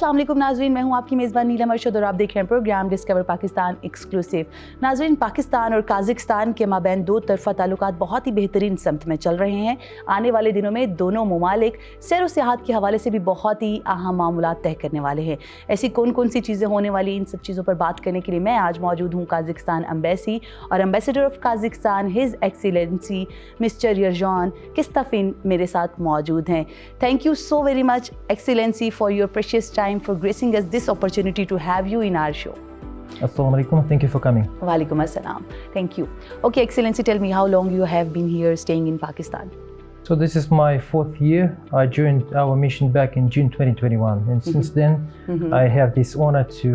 अस्सलाम वालेकुम नाज़रीन, मैं हूं आपकी मेज़बान नीलम अरशद और आप देख रहे हैं प्रोग्राम डिस्कवर पाकिस्तान एक्सक्लूसिव। नाज़रीन, पाकिस्तान और काज़ाख्स्तान के माबैन दो तरफ़ा ताल्लुकात बहुत ही बेहतरीन समत में चल रहे हैं। आने वाले दिनों में दोनों ममालिक सैर व सियाहत के हवाले से भी बहुत ही अहम मामूलात तय करने वाले हैं। ऐसी कौन कौन सी चीज़ें होने वाली, इन सब चीज़ों पर बात करने के लिए मैं आज मौजूद हूँ काज़ाख्स्तान एम्बेसी और ambassador of Kazakhstan his excellency mister Yerzhan Kistafin मेरे साथ मौजूद हैं। Thank you so very much excellency for your precious time for gracing us this opportunity to have you in our show. Assalamu alaikum, thank you for coming. Walaikum assalam. Thank you. Okay, Excellency, tell me how long you have been here staying in Pakistan? So this is my 4th year. I joined our mission back in June 2021, and since then I have this honor to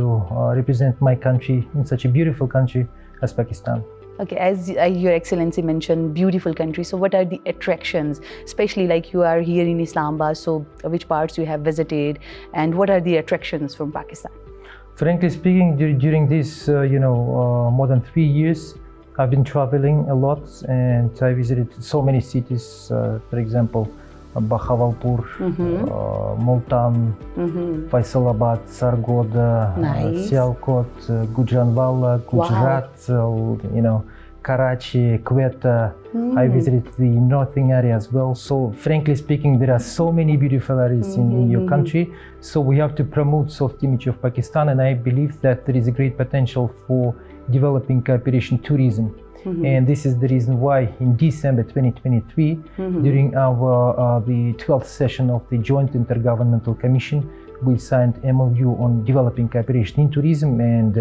represent my country in such a beautiful country as Pakistan. Okay, as Your Excellency mentioned, beautiful country. So what are the attractions, especially like you are here in Islamabad, so which parts you have visited and what are the attractions from Pakistan? Frankly speaking, during this, more than 3 years, I've been traveling a lot and I visited so many cities, for example, Bahawalpur, Multan, Faisalabad, Sargodha, Sialkot, Gujranwala, Gujarat, Karachi, Quetta. I visited the northern area as well. So frankly speaking, there are so many beautiful areas in your country. So we have to promote soft image of Pakistan, and I believe that there is a great potential for developing cooperation tourism. And this is the reason why in December 2023, during the 12th session of the Joint Intergovernmental Commission, we signed MOU on developing cooperation in tourism, and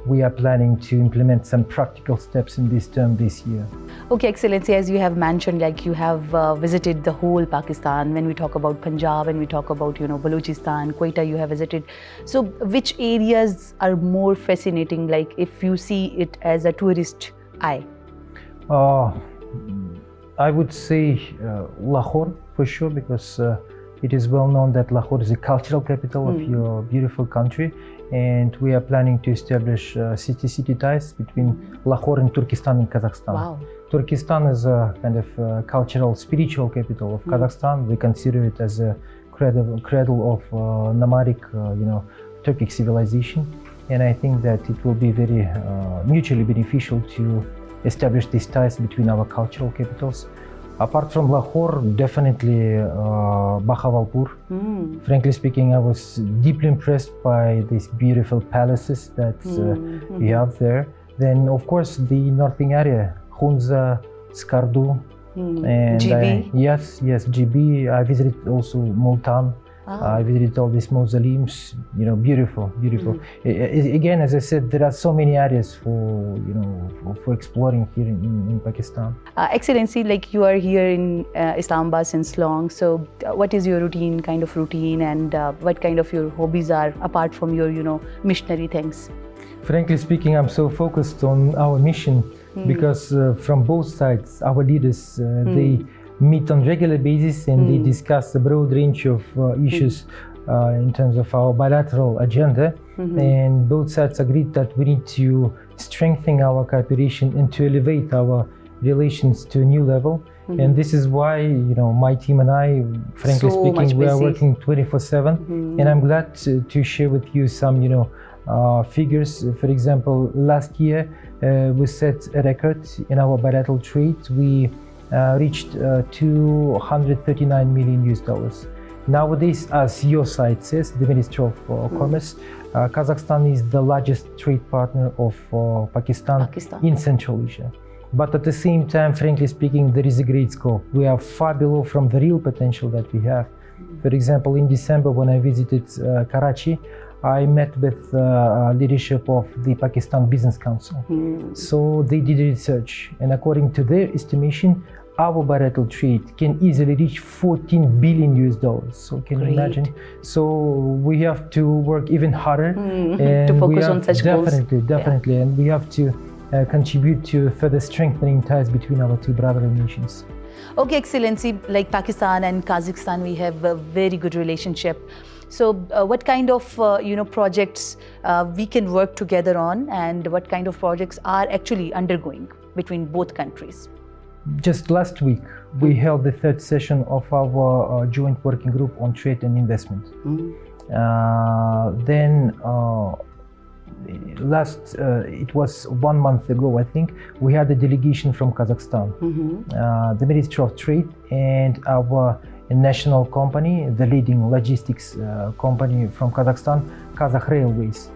we are planning to implement some practical steps in this term this year. Okay, Excellency, as you have mentioned, like you have visited the whole Pakistan. When we talk about Punjab and we talk about, Balochistan, Quetta, you have visited. So which areas are more fascinating, like if you see it as a tourist eye? I would say Lahore for sure, because it is well known that Lahore is a cultural capital of your beautiful country, and we are planning to establish city-city ties between Lahore and Turkestan in Kazakhstan. Wow. Turkestan is a kind of cultural, spiritual capital of Kazakhstan. We consider it as a cradle of nomadic, Turkic civilization, and I think that it will be very mutually beneficial to establish these ties between our cultural capitals. Apart from Lahore, definitely Bahawalpur. Frankly speaking, I was deeply impressed by these beautiful palaces that we have there. Then, of course, the northern area, Hunza, Skardu, and GB. yes, GB. I visited also Multan. I visited all these mausoleums, beautiful. Again, as I said, there are so many areas for exploring here in Pakistan. Excellency, like you are here in Islamabad since long, so what is your kind of routine, and what kind of your hobbies are apart from your, missionary things? Frankly speaking, I'm so focused on our mission because from both sides, our leaders, they meet on regular basis and they discuss a broad range of issues in terms of our bilateral agenda, and both sides agreed that we need to strengthen our cooperation and to elevate our relations to a new level. And this is why my team and I, frankly speaking, we are working 24/7, and I'm glad to share with you some figures. For example, last year we set a record in our bilateral trade. We reached $239 million. Nowadays, as your site says, the Ministry of Commerce, Kazakhstan is the largest trade partner of Pakistan in Central Asia. But at the same time, frankly speaking, there is a great scope. We are far below from the real potential that we have. For example, in December, when I visited Karachi, I met with leadership of the Pakistan Business Council. So they did research, and according to their estimation, our bilateral trade can easily reach $14 billion. So can you imagine? So we have to work even harder and to focus on such goals. Definitely, and we have to contribute to further strengthening ties between our two brotherly nations. Okay, Excellency, like Pakistan and Kazakhstan, we have a very good relationship. So what kind of projects we can work together on, and what kind of projects are actually undergoing between both countries? Just last week, we held the third session of our joint working group on trade and investment. Then it was 1 month ago, I think, we had a delegation from Kazakhstan, the Ministry of Trade, and our national company, the leading logistics company from Kazakhstan, Kazakh Railways.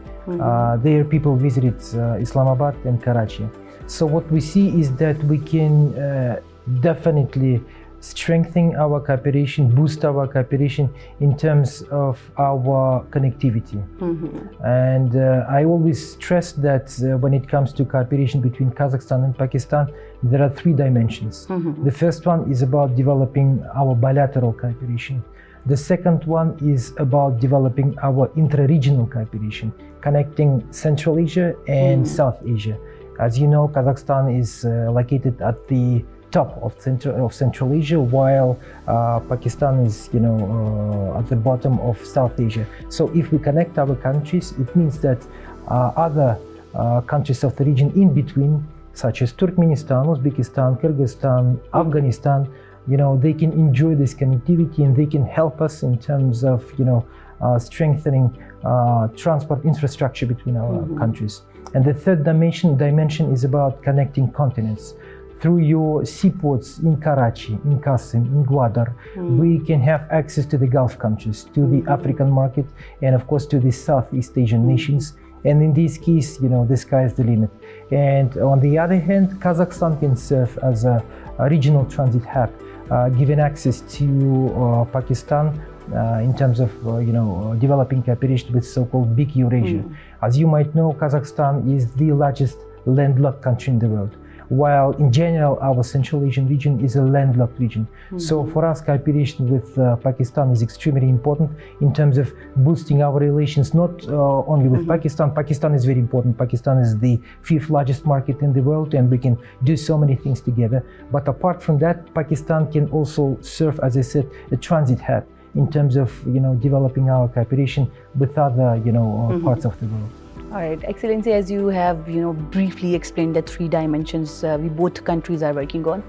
Their people visited Islamabad and Karachi. So what we see is that we can definitely strengthen our cooperation, boost our cooperation in terms of our connectivity. And I always stress that when it comes to cooperation between Kazakhstan and Pakistan, there are 3 dimensions. The first one is about developing our bilateral cooperation. The second one is about developing our intra-regional cooperation, connecting Central Asia and South Asia. As you know, Kazakhstan is located at the top of Central Asia, while Pakistan is, at the bottom of South Asia. So if we connect our countries, it means that other countries of the region in between, such as Turkmenistan, Uzbekistan, Kyrgyzstan, Afghanistan, they can enjoy this connectivity, and they can help us in terms of, strengthening transport infrastructure between our countries. And the third dimension is about connecting continents. Through your seaports in Karachi, in Qasim, in Gwadar, we can have access to the Gulf countries, to the African market, and of course to the Southeast Asian nations. And in this case, the sky is the limit. And on the other hand, Kazakhstan can serve as a regional transit hub, giving access to Pakistan in terms of developing cooperation with so-called Big Eurasia. As you might know, Kazakhstan is the largest landlocked country in the world, while in general our Central Asian region is a landlocked region. So for us, cooperation with Pakistan is extremely important in terms of boosting our relations, not only with Pakistan. Pakistan is very important. Pakistan is the 5th largest market in the world, and we can do so many things together. But apart from that, Pakistan can also serve, as I said, a transit hub in terms of developing our cooperation with other parts of the world. All right, Excellency, as you have briefly explained the 3 dimensions we both countries are working on.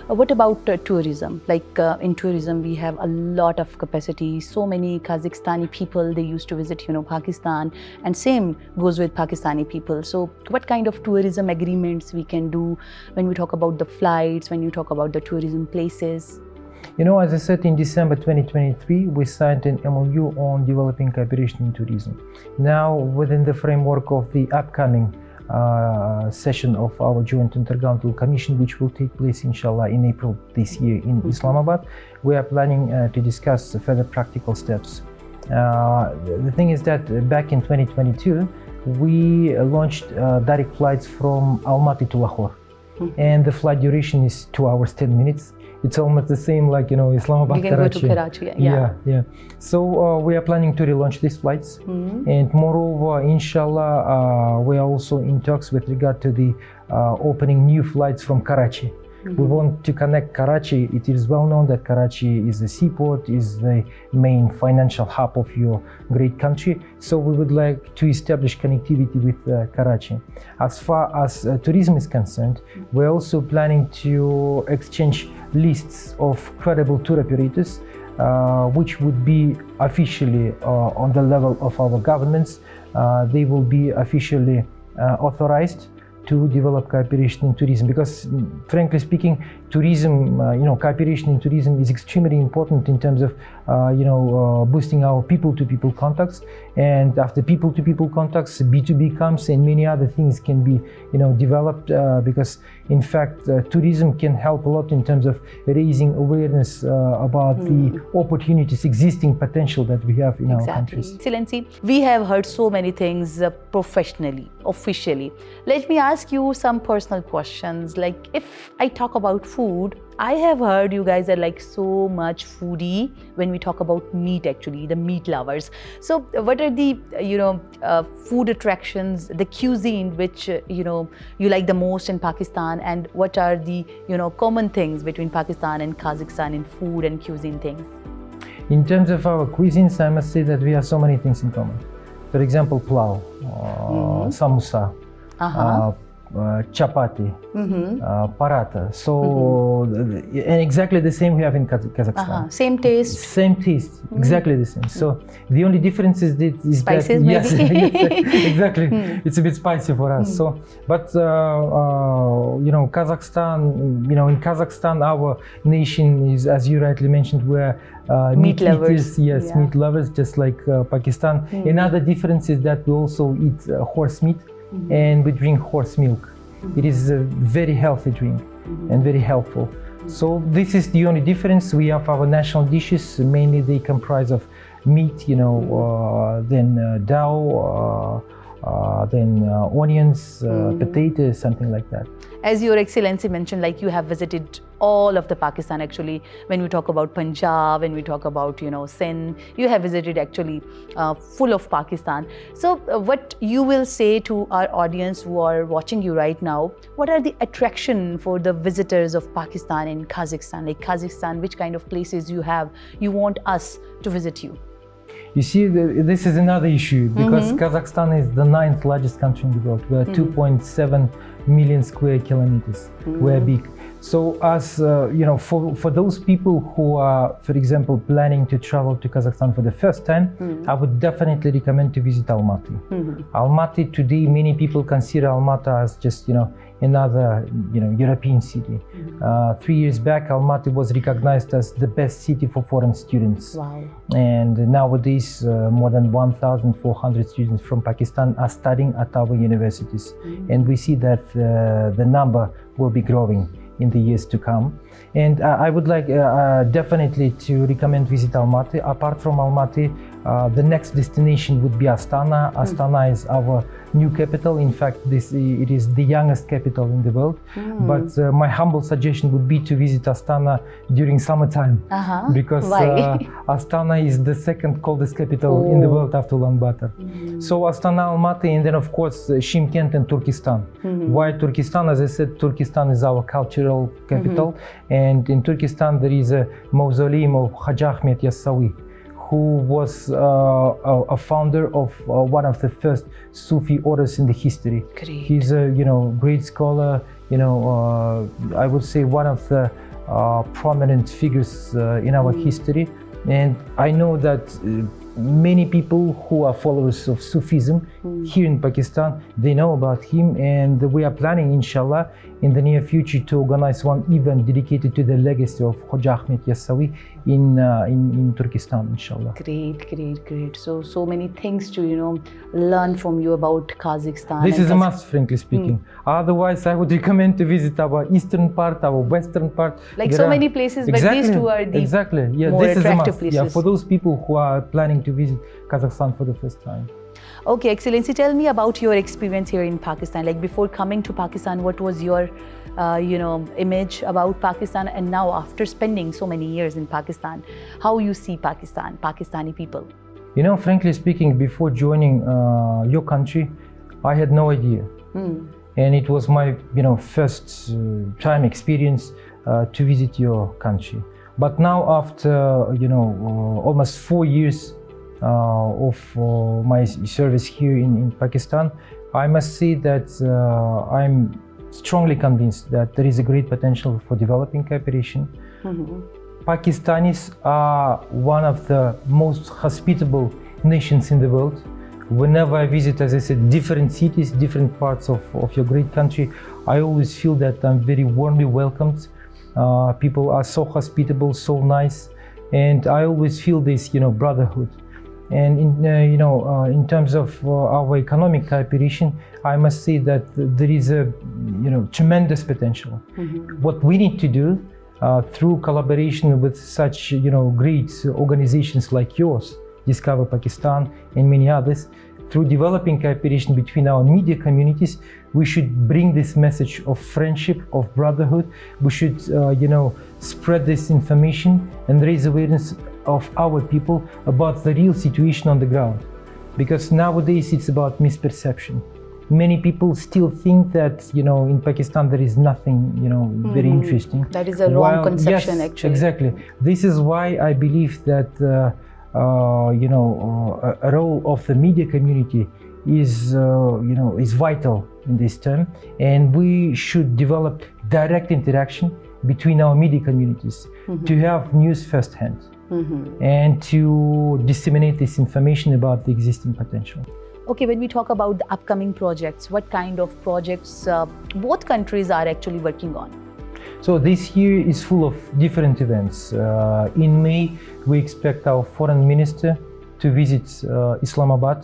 What about tourism? Like in tourism, we have a lot of capacity. So many Kazakhstani people, they used to visit Pakistan, and same goes with Pakistani people. So what kind of tourism agreements we can do when we talk about the flights, when you talk about the tourism places? As I said, in December 2023, we signed an MOU on developing cooperation in tourism. Now, within the framework of the upcoming session of our Joint Intergovernmental Commission, which will take place, inshallah, in April this year in Islamabad, we are planning to discuss further practical steps. The thing is that back in 2022, we launched direct flights from Almaty to Lahore, and the flight duration is 2 hours 10 minutes. It's almost the same like Islamabad, you can Karachi. go to Karachi. Yeah. So we are planning to relaunch these flights, and moreover, inshallah, we are also in talks with regard to the opening new flights from Karachi. We want to connect Karachi. It is well known that Karachi is the seaport, is the main financial hub of your great country. So we would like to establish connectivity with Karachi. As far as tourism is concerned, we're also planning to exchange lists of credible tour operators, which would be officially on the level of our governments. They will be officially authorized to develop cooperation in tourism, because frankly speaking, tourism, cooperation in tourism is extremely important in terms of, boosting our people-to-people contacts. And after people-to-people contacts, B2B comes, and many other things can be, developed, because in fact, tourism can help a lot in terms of raising awareness about the opportunities, existing potential that we have in our countries. Excellency, we have heard so many things professionally, officially. Let me ask you some personal questions. Like, if I talk about food, I have heard you guys are like so much foodie when we talk about meat, actually, the meat lovers. So what are the, food attractions, the cuisine which, you like the most in Pakistan, and what are the, common things between Pakistan and Kazakhstan in food and cuisine things? In terms of our cuisines, I must say that we have so many things in common. For example, plow, samosa, chapati, paratha. So, and exactly the same we have in Kazakhstan. Same taste. Same taste, exactly the same. So the only difference is Spices, that, yes, maybe. yes, exactly. It's a bit spicy for us. So, but Kazakhstan, in Kazakhstan, our nation is, as you rightly mentioned, we're Meat lovers. eaters, yes, Yeah. meat lovers, just like Pakistan. Another difference is that we also eat horse meat and we drink horse milk. It is a very healthy drink and very helpful. So this is the only difference. We have our national dishes. Mainly they comprise of meat, then dal, then onions, potatoes, something like that. As Your Excellency mentioned, like you have visited all of the Pakistan actually. When we talk about Punjab, when we talk about Sindh, you have visited actually full of Pakistan. So what you will say to our audience who are watching you right now? What are the attraction for the visitors of Pakistan and Kazakhstan? Like Kazakhstan, which kind of places you want us to visit you? You see, this is another issue because Kazakhstan is the 9th largest country in the world. We are 2.7 million square kilometers. We are big. So as for those people who are, for example, planning to travel to Kazakhstan for the first time, I would definitely recommend to visit Almaty. Almaty today, many people consider Almaty as just another European city. 3 years back, Almaty was recognized as the best city for foreign students. Wow. And nowadays, more than 1,400 students from Pakistan are studying at our universities. And we see that the number will be growing in the years to come. And I would like definitely to recommend visit Almaty. Apart from Almaty, the next destination would be Astana. Astana is our new capital. In fact, it is the youngest capital in the world. But my humble suggestion would be to visit Astana during summertime, because Astana is the second coldest capital in the world after Ulaanbaatar. So Astana, Almaty, and then of course Shymkent and Turkestan. Why Turkestan? As I said, Turkestan is our cultural capital, and in Turkestan there is a mausoleum of Hajj Ahmed Yassawi, who was a founder of one of the first Sufi orders in the history. Great. He's a great scholar. I would say one of the prominent figures in our history. And I know that many people who are followers of Sufism here in Pakistan, they know about him, and we are planning, inshallah, in the near future to organize one event dedicated to the legacy of Hajj Ahmed Yassawi in Turkestan, inshallah. Great. So many things to learn from you about Kazakhstan. This is a must, frankly speaking. Otherwise, I would recommend to visit our eastern part, our western part. Like so many places, but these two are the more attractive places. Yeah, for those people who are planning to visit Kazakhstan for the first time. Okay, Excellency, tell me about your experience here in Pakistan. Like before coming to Pakistan, what was your image about Pakistan, and now after spending so many years in Pakistan, how you see Pakistan, Pakistani people? Frankly speaking, before joining your country, I had no idea. And it was my first time experience to visit your country. But now after almost 4 years of my service here in Pakistan, I must say that I'm strongly convinced that there is a great potential for developing cooperation. Pakistanis are one of the most hospitable nations in the world. Whenever I visit, as I said, different cities, different parts of your great country, I always feel that I'm very warmly welcomed. People are so hospitable, so nice, and I always feel this, brotherhood. And in terms of our economic cooperation, I must say that there is a tremendous potential. What we need to do through collaboration with such great organizations like yours, Discover Pakistan and many others, through developing cooperation between our media communities, we should bring this message of friendship, of brotherhood. We should spread this information and raise awareness of our people about the real situation on the ground, because nowadays it's about misperception. Many people still think that in Pakistan there is nothing very interesting. That is a wrong conception. Yes, actually. Exactly. This is why I believe that a role of the media community is vital in this term, and we should develop direct interaction between our media communities to have news firsthand and to disseminate this information about the existing potential. Okay, when we talk about the upcoming projects, what kind of projects both countries are actually working on? So this year is full of different events. In May, we expect our foreign minister to visit Islamabad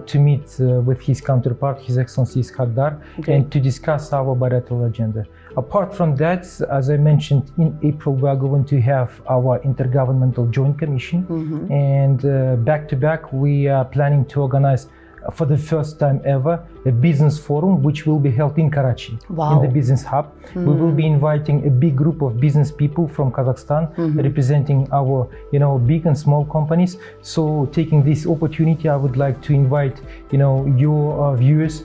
to meet with his counterpart, His Excellency Dar, and to discuss our bilateral agenda. Apart from that, as I mentioned, in April we are going to have our Intergovernmental Joint Commission, and back to back we are planning to organize for the first time ever a business forum which will be held in Karachi, in the business hub. We will be inviting a big group of business people from Kazakhstan representing our big and small companies. So taking this opportunity, I would like to invite your viewers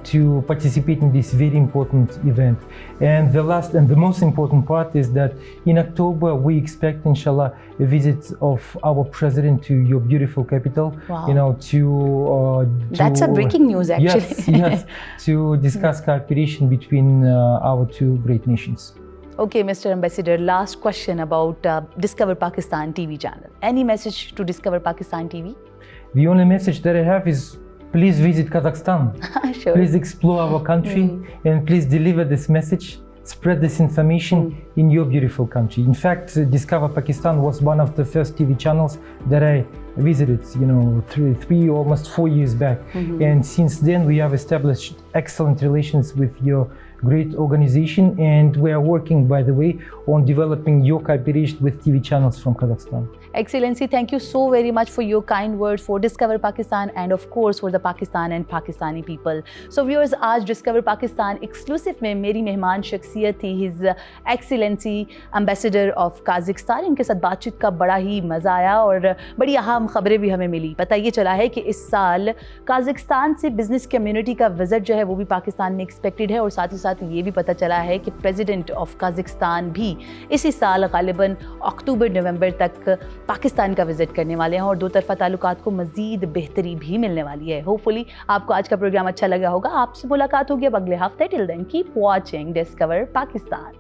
to participate in this very important event. And the last and the most important part is that in October we expect, inshallah, a visit of our president to your beautiful capital. That's a breaking news, actually. Yes, to discuss cooperation between our two great nations. Okay, Mr. Ambassador, last question about Discover Pakistan TV channel. Any message to Discover Pakistan TV? The only message that I have is, please visit Kazakhstan. Sure. Please explore our country and please deliver this message, spread this information in your beautiful country. In fact, Discover Pakistan was one of the first TV channels that I visited, three almost 4 years back. And since then we have established excellent relations with your great organization, and we are working, by the way, on developing your cooperation with TV channels from Kazakhstan. Excellency, thank you so very much for your kind words for Discover Pakistan and of course for the Pakistan and Pakistani people. So viewers, आज Discover Pakistan exclusive में मेरी मेहमान शख्सियत थी His Excellency Ambassador of Kazakhstan. इनके साथ बातचीत का बड़ा ही मज़ा आया और बड़ी अहम खबरें भी हमें मिली. पता ये चला है कि इस साल काज़ाख्स्तान से बिजनेस कम्युनिटी का विजिट जो है वो भी पाकिस्तान में एक्सपेक्टेड है और साथ ही साथ ये भी पता चला है कि प्रेसिडेंट ऑफ काज़ाख्स्तान भी इसी साल गालिबन अक्टूबर-नवंबर तक पाकिस्तान का विजिट करने वाले हैं और दो तरफा ताल्लुकात को मज़ीद बेहतरी भी मिलने वाली है. होपफुली आपको आज का प्रोग्राम अच्छा लगा होगा. आपसे मुलाकात होगी अब अगले हफ्ते. Till then keep watching Discover Pakistan.